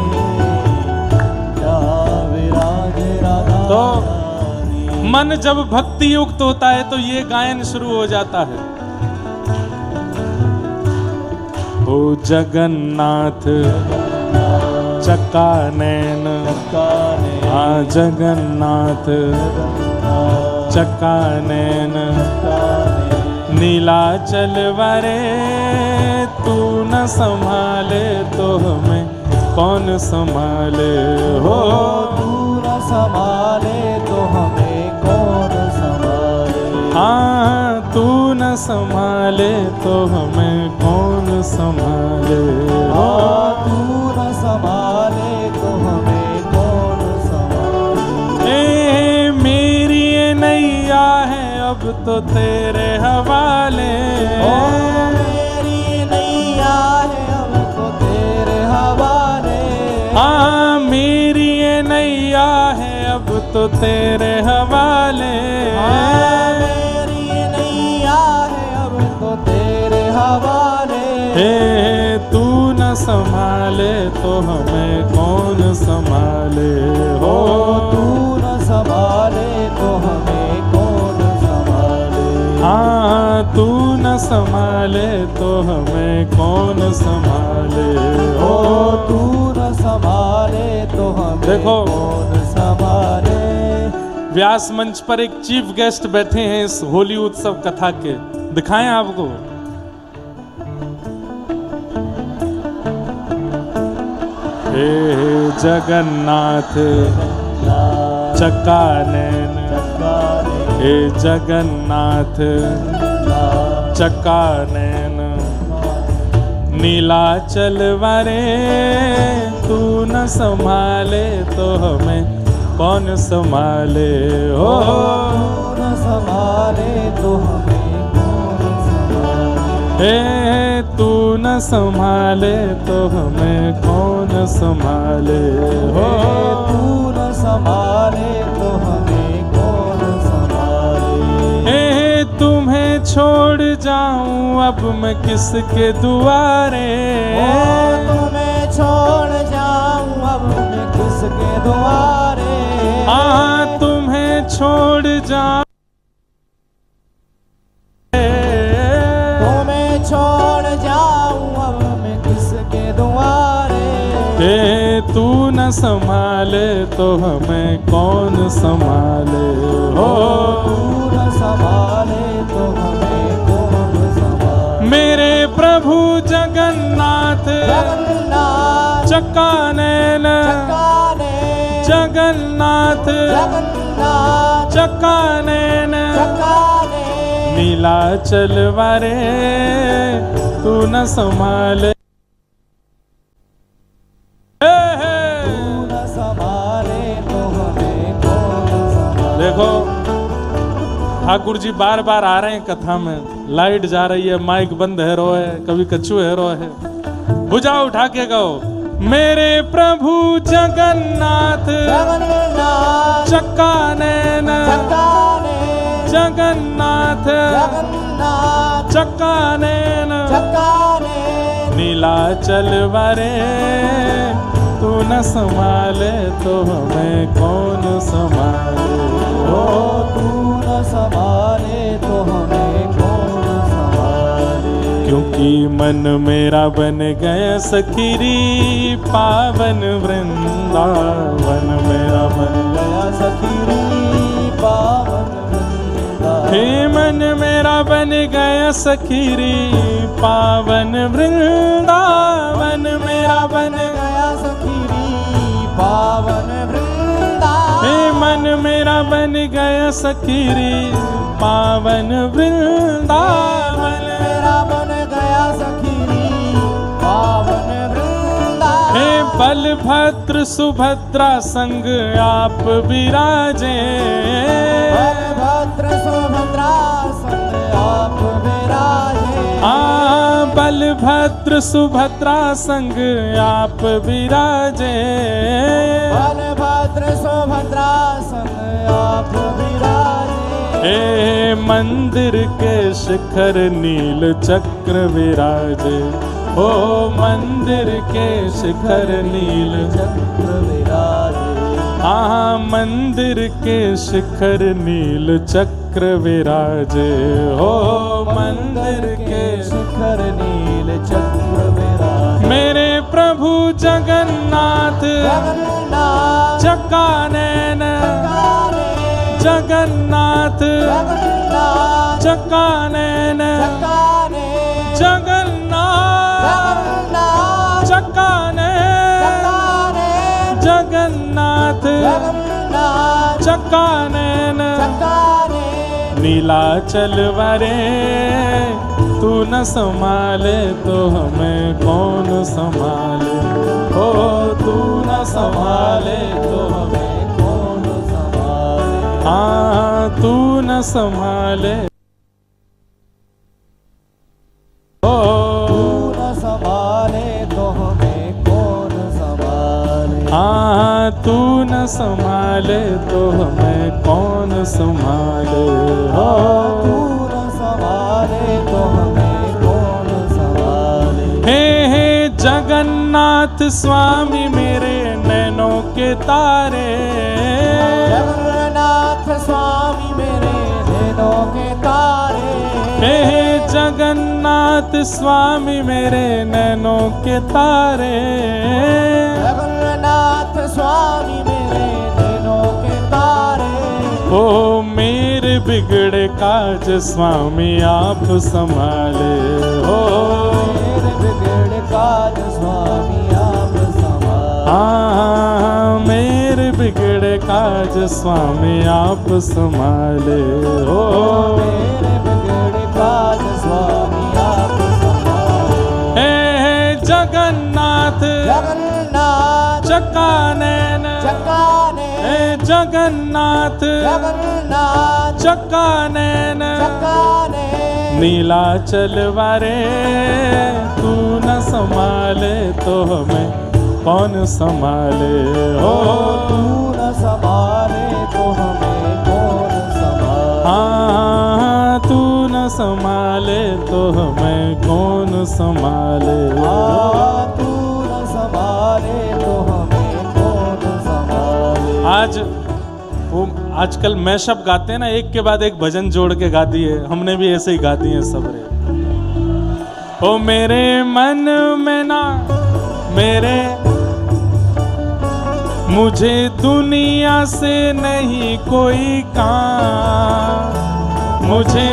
Speaker 2: जहाँ विराजे राधा
Speaker 1: तो
Speaker 2: रानी।
Speaker 1: मन जब भक्ति युक्त होता है तो ये गायन शुरू हो जाता है। ओ जगन्नाथ चक्का नैन, आ जगन्नाथ चक्का नैन, नीलाचल वरे तू न संभाले तो हमें कौन संभाले। हो
Speaker 2: तू न संभाले तो हमें कौन संभाले।
Speaker 1: हाँ तू न संभाले तो हमें कौन संभाले।
Speaker 2: हाँ तू न संभाले तो हमें कौन संभाले।
Speaker 1: मेरी ये नैया है अब तो तेरे हवाले।
Speaker 2: ओ मेरी नैया है अब तो तेरे हवाले।
Speaker 1: हाँ मेरी ये नैया है अब तो तेरे हवाले।
Speaker 2: हाँ मेरी नैया है अब तो तेरे हवाले।
Speaker 1: हे तू न संभाले तो हमें कौन संभाले हो।
Speaker 2: तू न संभाले तो हमें कौन संभाले।
Speaker 1: हाँ तू न संभाले तो हमें कौन संभाले हो।
Speaker 2: तू न संभाले तो हमें
Speaker 1: देखो,
Speaker 2: कौन संभाले।
Speaker 1: व्यास मंच पर एक चीफ गेस्ट बैठे हैं इस होली उत्सव कथा के, दिखाएं आपको। हे जगन्नाथ चक्कानैन, हे जगन्नाथ चक्कानैन, नीलाचल वारे तू न संभाले तो हमें कौन संभाले हो।
Speaker 2: तू न संभाले तो हमें कौन संभाले।
Speaker 1: हे तू न संभाले तो हमें कौन संभाले हो।
Speaker 2: तू न संभाले तो हमें कौन संभाले।
Speaker 1: हे तुम्हें छोड़ जाऊं अब मैं किसके दुआरे।
Speaker 2: तुम्हें छोड़ जाऊं अब मैं किसके दुआरे।
Speaker 1: हाँ तुम्हें छोड़ जाऊं,
Speaker 2: तुम्हें छोड़ जाऊं अब मैं किसके दुआरे।
Speaker 1: हे तू न संभाले तो हमें कौन संभाले हो।
Speaker 2: तू न संभाले तो हमें कौन संभाले।
Speaker 1: मेरे प्रभु जगन्नाथ
Speaker 2: जगन्नाथ
Speaker 1: चक्कानैन,
Speaker 2: चक्कानैन,
Speaker 1: जगन्नाथ
Speaker 2: जगन्नाथ
Speaker 1: चक्कानैन,
Speaker 2: चक्कानैन,
Speaker 1: नीलाचल वारे तू न संभाले।
Speaker 2: तू न संभाले तो हमें कौन संभाले।
Speaker 1: देखो ठाकुर जी बार बार आ रहे हैं कथा में, लाइट जा रही है, माइक बंद है रो है, कभी कछू है रो है, भुजा उठा के गाओ। मेरे प्रभु जगन्नाथ
Speaker 2: जगन्नाथ
Speaker 1: चक्कानैन,
Speaker 2: चक्कानैन,
Speaker 1: जगन्नाथ
Speaker 2: जगन्नाथ
Speaker 1: चक्कानैन,
Speaker 2: चक्कानैन,
Speaker 1: नीलाचल वारे तू न संभाले तो हमें कौन संभाले हो।
Speaker 2: तू न संभाले तो हमें कौन संभाले।
Speaker 1: क्योंकि मन मेरा बन गया सखीरी पावन वृंदावन, मेरा बन
Speaker 2: गया सखीरी पावन वृंदावन।
Speaker 1: हे मन मेरा बन गया सखीरी पावन वृंदावन, मेरा बन
Speaker 2: गया सखीरी पावन वृंदावन।
Speaker 1: हे मन मेरा बन गया सखीरी पावन वृंदावन,
Speaker 2: मेरा बन गया सखीरी पावन वृंदावन।
Speaker 1: हे बलभद्र सुभद्रा संग आप विराजे।
Speaker 2: बलभद्र सुभद्रा संग आप विराजे।
Speaker 1: हाँ बलभद्र सुभद्रा संग आप विराजे।
Speaker 2: बलभद्र सुभद्रा संग आप विराजे।
Speaker 1: हे मंदिर के शिखर नील चक्र विराजे। ओ मंदिर के शिखर नील
Speaker 2: चक्र विराजे।
Speaker 1: हाँ मंदिर के शिखर नील चक्र विराजे। हो मंदिर के
Speaker 2: शिखर नील चक्र विराजे।
Speaker 1: मेरे प्रभु जगन्नाथ
Speaker 2: जगन्नाथ
Speaker 1: चक्कानैन,
Speaker 2: चक्कानैन,
Speaker 1: जगन्नाथ
Speaker 2: जगन्नाथ
Speaker 1: चक्कानैन,
Speaker 2: चक्कानैन,
Speaker 1: जगन्नाथ
Speaker 2: जगन्नाथ
Speaker 1: चक्कानैन, जगन्नाथ
Speaker 2: जगन्नाथ
Speaker 1: चक्कानैन,
Speaker 2: चक्कानैन।
Speaker 1: नीलाचल वारे तू न संभाले तो हमें कौन संभाले। ओ तू न संभाले तो हमें
Speaker 2: कौन संभाले।
Speaker 1: हाँ तू न संभाले। ओ
Speaker 2: तू न संभाले तो हमें कौन संभाले।
Speaker 1: हाँ तू न संभाले तो हमें कौन संभाले। हो
Speaker 2: तू न संभाले तो हमें कौन संभाले।
Speaker 1: जगन्नाथ स्वामी मेरे नैनों के तारे,
Speaker 2: जगन्नाथ स्वामी मेरे नैनों के तारे,
Speaker 1: हे जगन्नाथ स्वामी मेरे नैनों के तारे,
Speaker 2: जगन्नाथ स्वामी मेरे नैनों के तारे।
Speaker 1: ओ मेरे बिगड़े काज स्वामी आप संभाले, हो
Speaker 2: मेरे बिगड़े काज स्वामी आप संभाले।
Speaker 1: हाँ मेरे बिगड़े काज स्वामी आप संभाले, हो
Speaker 2: मेरे बिगड़े काज स्वामी आप संभाले।
Speaker 1: हे जगन्नाथ
Speaker 2: जगन्नाथ
Speaker 1: चक्कानैन,
Speaker 2: चक्काने,
Speaker 1: हे जगन्नाथ
Speaker 2: जगन्नाथ
Speaker 1: चक्कानैन,
Speaker 2: चक्काने,
Speaker 1: नीलाचल वारे तू न संभाले तो हमें कौन संभाले, हो
Speaker 2: तू न संभाले तो हमें कौन संभाले।
Speaker 1: हाँ तू न संभाले तो हमें कौन संभाले,
Speaker 2: तू न संभाले तो हमें कौन संभाले।
Speaker 1: आज वो आजकल मैशअप गाते हैं ना, एक के बाद एक भजन जोड़ के गा दिए, हमने भी ऐसे ही गा दिए सब रे। ओ मेरे मन में ना मेरे, मुझे दुनिया से नहीं कोई काम, मुझे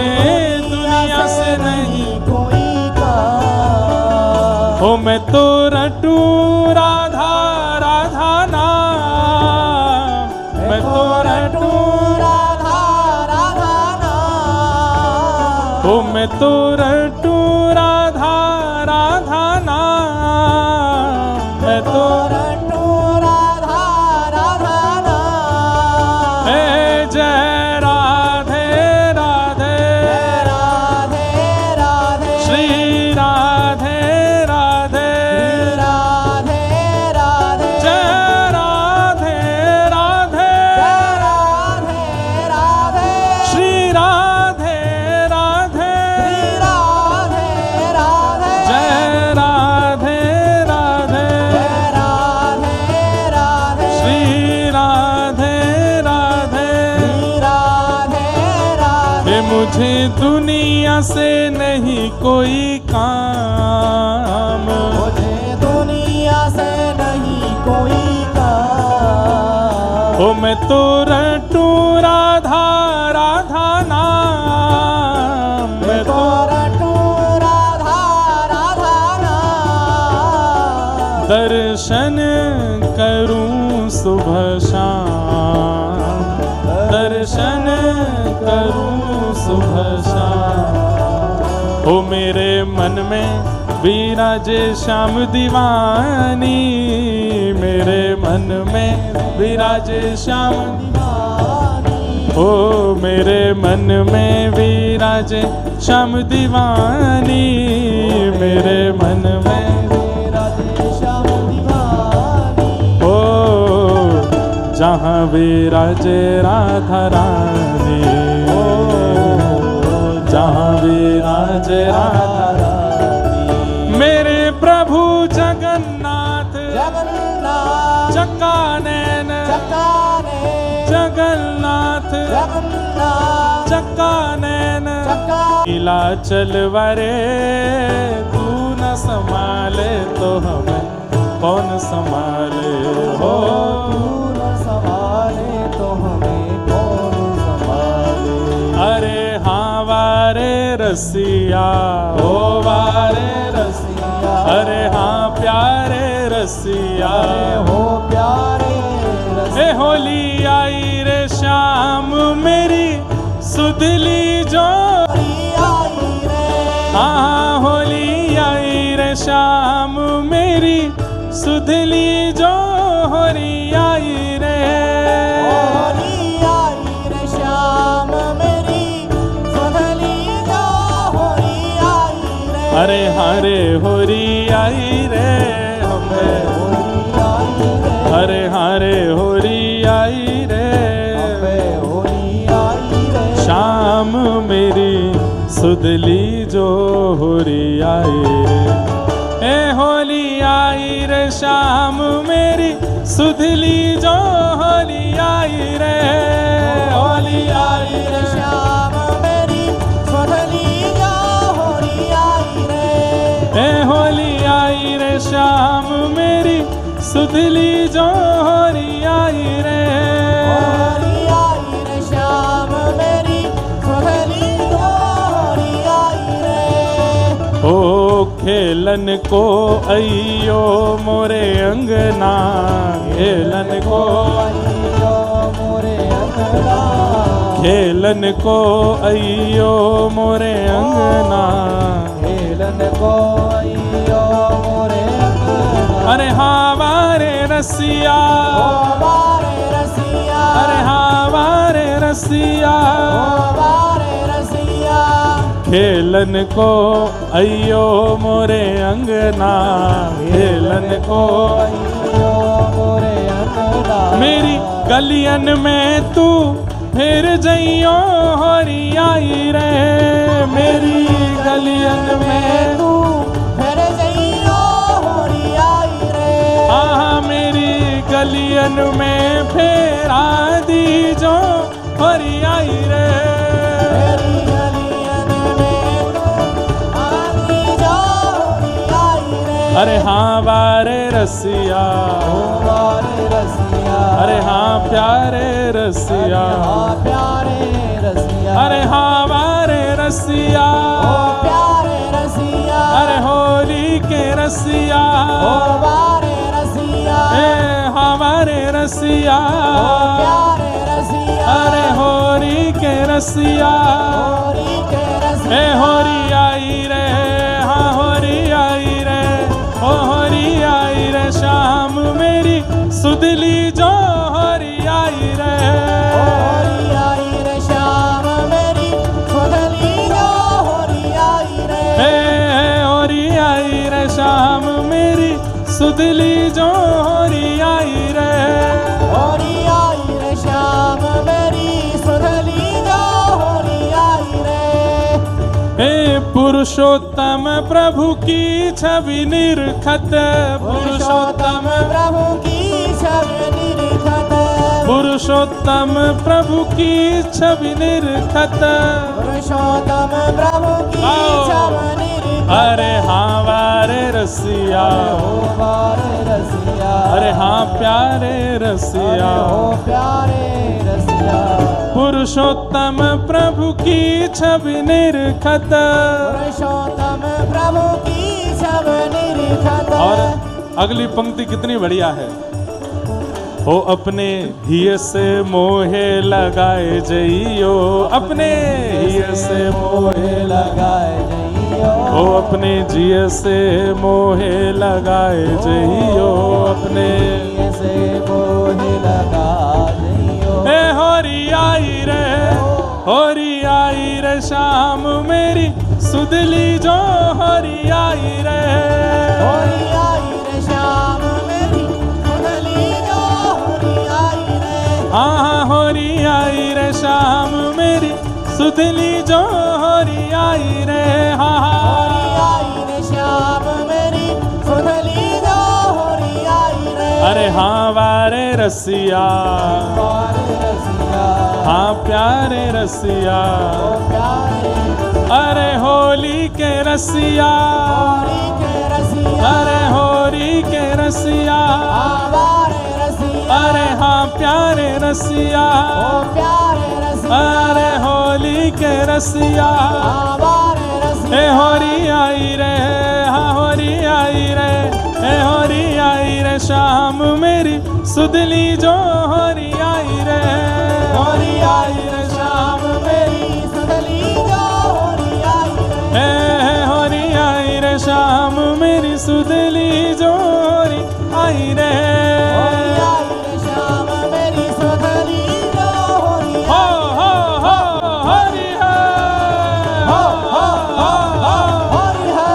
Speaker 1: दुनिया से नहीं
Speaker 2: कोई काम।
Speaker 1: ओ मैं तो रटू राधा राधा नाम, मैं तो रटू
Speaker 2: राधा राधा नाम।
Speaker 1: ओ मैं तो रटू राधा राधा नाम, मैं तो
Speaker 2: रटू राधा राधा नाम।
Speaker 1: हे जय राधे राधे,
Speaker 2: राधे राधे,
Speaker 1: श्री राधे राधे,
Speaker 2: राधे राधे,
Speaker 1: जय राधे राधे,
Speaker 2: राधे राधे,
Speaker 1: श्री राधे राधे,
Speaker 2: राधे राधे,
Speaker 1: जय राधे राधे,
Speaker 2: राधे राधे,
Speaker 1: श्री राधे राधे।
Speaker 2: राधे राधे।
Speaker 1: हे मुझे दुनिया से नहीं कोई काम,
Speaker 2: मुझे दुनिया से नहीं कोई काम।
Speaker 1: ओ मैं तो रटू राधा राधा नाम, मैं तो
Speaker 2: रटू राधा राधा नाम।
Speaker 1: दर्शन करूं सुबह शाम, दर्शन करूं सुबह शाम। ओ मेरे मन में विराजे श्याम दीवानी, मेरे मन में विराजे श्याम दीवानी, ओ मेरे मन में विराजे श्याम दीवानी, मेरे मन में
Speaker 2: विराजे श्याम दीवानी।
Speaker 1: ओ जहाँ विराजे राधा रानी, जहाँ विराजे राधा रानी, मेरे प्रभु जगन्नाथ
Speaker 2: जगन्नाथ
Speaker 1: चक्कानैन,
Speaker 2: चक्काने,
Speaker 1: जगन्नाथ
Speaker 2: जगन्नाथ
Speaker 1: चक्कानैन,
Speaker 2: चक्का।
Speaker 1: नीलाचल वारे तू न संभाले तो हमें कौन संभाले, हो
Speaker 2: तू न संभाले तो हमें कौन संभाले।
Speaker 1: अरे हाँ वारे रसिया, ओ वारे रसिया, अरे हाँ प्यारे रसिया,
Speaker 2: हो प्यारे
Speaker 1: हे होली आई रे शाम मेरी सुधली जो,
Speaker 2: आई रे,
Speaker 1: हाँ होली आई रे शाम मेरी सुधली जो, होरी आई रे,
Speaker 2: होली आई रे श्याम मेरी सुधली जो, होली आई रे।
Speaker 1: अरे हरे होरी आई रे हमें,
Speaker 2: होली आई रे,
Speaker 1: अरे हरे होरी आई रे,
Speaker 2: होली आई रे।
Speaker 1: शाम मेरी सुधली जो होरी आई रे। ए होली आई रे शाम मेरी सुधली जो होली आई रे,
Speaker 2: होली आई रे श्याम मेरी सुधली जो होली आई रे।
Speaker 1: ए होली आई रे शाम मेरी सुधली जो होली आई रे,
Speaker 2: होली आई रे श्याम मेरी सुधली जो होली आई रे।
Speaker 1: ओ खेलन को अइयो मोरे अंगना, खेलन को
Speaker 2: अइयो मोरे अंगना,
Speaker 1: खेलन को अइयो मोरे अंगना,
Speaker 2: खेलन को अइयो मोरे अंगना।
Speaker 1: अरे हमारे रसिया,
Speaker 2: हमारे रसिया,
Speaker 1: अरे हमारे रसिया,
Speaker 2: हमारे रसिया,
Speaker 1: खेलन को अइयो मोरे अंगना, खेलन को
Speaker 2: अइयो मोरे अंगना।
Speaker 1: मेरी गलियन में तू फिर जइयो होरी आई रे, मेरी गलियन में
Speaker 2: तू फिर जइयो होरी आई रे।
Speaker 1: हाँ मेरी गलियन में फेरा दी जो होरी आई रे,
Speaker 2: मेरी गलियन में तू आनी जो होरी आई रे।
Speaker 1: अरे हाँ बारे रसिया,
Speaker 2: हमारे रसिया,
Speaker 1: अरे हाँ प्यारे रसिया,
Speaker 2: हाँ प्यारे रसिया,
Speaker 1: अरे हाँ बारे रसिया,
Speaker 2: ओ प्यारे रसिया,
Speaker 1: अरे होली के रसिया,
Speaker 2: ओ हमारे रसिया,
Speaker 1: ए हमारे रसिया,
Speaker 2: ओ प्यारे रसिया,
Speaker 1: अरे होली के रसिया,
Speaker 2: होरी के रसिया।
Speaker 1: ए होरी आई रे, हाँ होरी आई रे, ओ होरी आई रे शाम मेरी सुधली जो होरी आई रे,
Speaker 2: होरी आई रे श्याम मेरी सुधली जो होरी आई रे।
Speaker 1: ए होरी आई रे शाम मेरी सुधली जो होरी आई रे,
Speaker 2: होरी आई रे श्याम मेरी सुधली जो होरी आई रे।
Speaker 1: हे पुरुषोत्तम प्रभु की छवि निरखत,
Speaker 2: पुरुषोत्तम प्रभु की छवि निरखत,
Speaker 1: पुरुषोत्तम प्रभु की छवि निरखत,
Speaker 2: पुरुषोत्तम प्रभु की छवि निरखत।
Speaker 1: अरे हाँ वारे रसिया,
Speaker 2: ओ हमारे रसिया,
Speaker 1: अरे हाँ प्यारे रसिया,
Speaker 2: ओ प्यारे रसिया,
Speaker 1: पुरुषोत्तम प्रभु की छवि निरखत।
Speaker 2: पुरुषोत्तम प्रभु की छवि निरखत।
Speaker 1: और अगली पंक्ति कितनी बढ़िया है, हो अपने हिय से मोहे लगाए जइयो, अपने हिय से मोहे
Speaker 2: लगाए जइयो,
Speaker 1: हो अपने जिय से मोहे लगाए जइयो, अपने
Speaker 2: से मोहे लगा जइयो।
Speaker 1: ए होरी आई रे, होरी आई रे शाम मेरी सुधली जो होरी आई रे,
Speaker 2: होरी आई रे श्याम मेरी सुधली जो होरी आई रे।
Speaker 1: हाँ होरी आई रे शाम मेरी सुधली जो होरी आई रे,
Speaker 2: होरी आई रे श्याम मेरी सुधली जो होरी आई रे।
Speaker 1: अरे हाँ वारे रसिया,
Speaker 2: हमारे रसिया,
Speaker 1: हाँ प्यारे रसिया,
Speaker 2: ओ प्यारे
Speaker 1: अरे होली के रसिया,
Speaker 2: होरी के रसिया,
Speaker 1: अरे होली के रसिया,
Speaker 2: हमारे रसिया,
Speaker 1: अरे हाँ प्यारे रसिया,
Speaker 2: ओ प्यारे रसिया,
Speaker 1: अरे होली के रसिया,
Speaker 2: हमारे रसिया।
Speaker 1: ए होरी आई रे, हाँ होरी आई रे, ए होरी आई रे शाम मेरी सुधली जो होरी आई रे, होरी आई रे शाम मेरी
Speaker 2: सुधली जो होरी आई रे।
Speaker 1: ए होरी आई रे शाम मेरी सुधली जो होरी आई रे,
Speaker 2: होरी आई रे श्याम मेरी सुधली जो होरी
Speaker 1: हो
Speaker 2: आई
Speaker 1: हो हो हरी है,
Speaker 2: हो होरी है।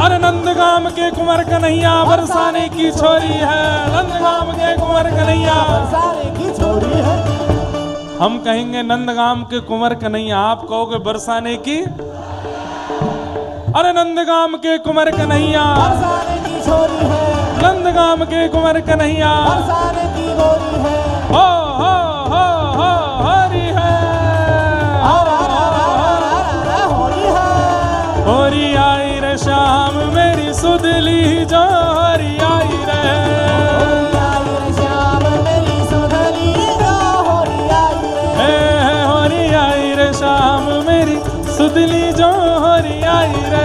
Speaker 1: अरे नंदगाम के कुंवर कन्हैया बरसाने की छोरी है, नंदगाम के कुंवर कन्हैया।
Speaker 2: बरसाने की छोरी है।
Speaker 1: हम कहेंगे नंदगाम के कुंवर कन्हैया, आप कहोगे बरसाने की। अरे नंदगाम के कुंवर कन्हैया,
Speaker 2: बरसाने की छोरी है,
Speaker 1: नंदगाम के कुंवर कन्हैया,
Speaker 2: बरसाने की गोरी है,
Speaker 1: हो हरी है,
Speaker 2: होली है,
Speaker 1: होरी आई रे श्याम मेरी सुधली जो हरी आई रे,
Speaker 2: होली आई रे श्याम मेरी सुधली जो होली आई रे,
Speaker 1: होरी आई रे श्याम मेरी सुधली जो हरी आई रे,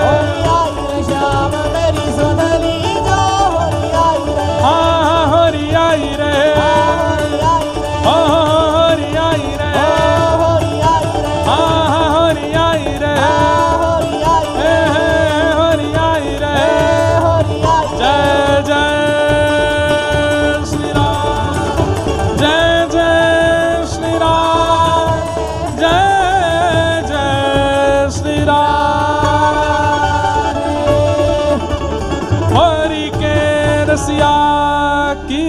Speaker 2: होली आई रे श्याम मेरी सुधली जो होली आई रे,
Speaker 1: हाँ हरी आई रे,
Speaker 2: होली आई रे,
Speaker 1: हरी आई रे,
Speaker 2: होली आई रे,
Speaker 1: हरी आई रे,
Speaker 2: होली आई रे,
Speaker 1: हरी आई रे,
Speaker 2: होली आई रे,
Speaker 1: जय जय श्री राम, जय जय श्री राम, जय जय श्री राम, हरि के रसिया की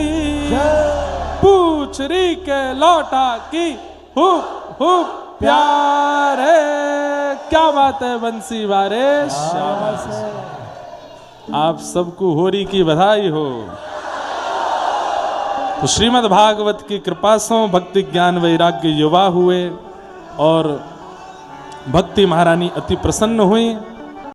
Speaker 1: पूछरी के लौटा की हुप हुप प्यारे, क्या बात है बंसी वारे, शाबाश। आप सबको होरी की बधाई हो। तो श्रीमद् भागवत की कृपा से भक्ति ज्ञान वैराग्य युवा हुए और भक्ति महारानी अति प्रसन्न हुई।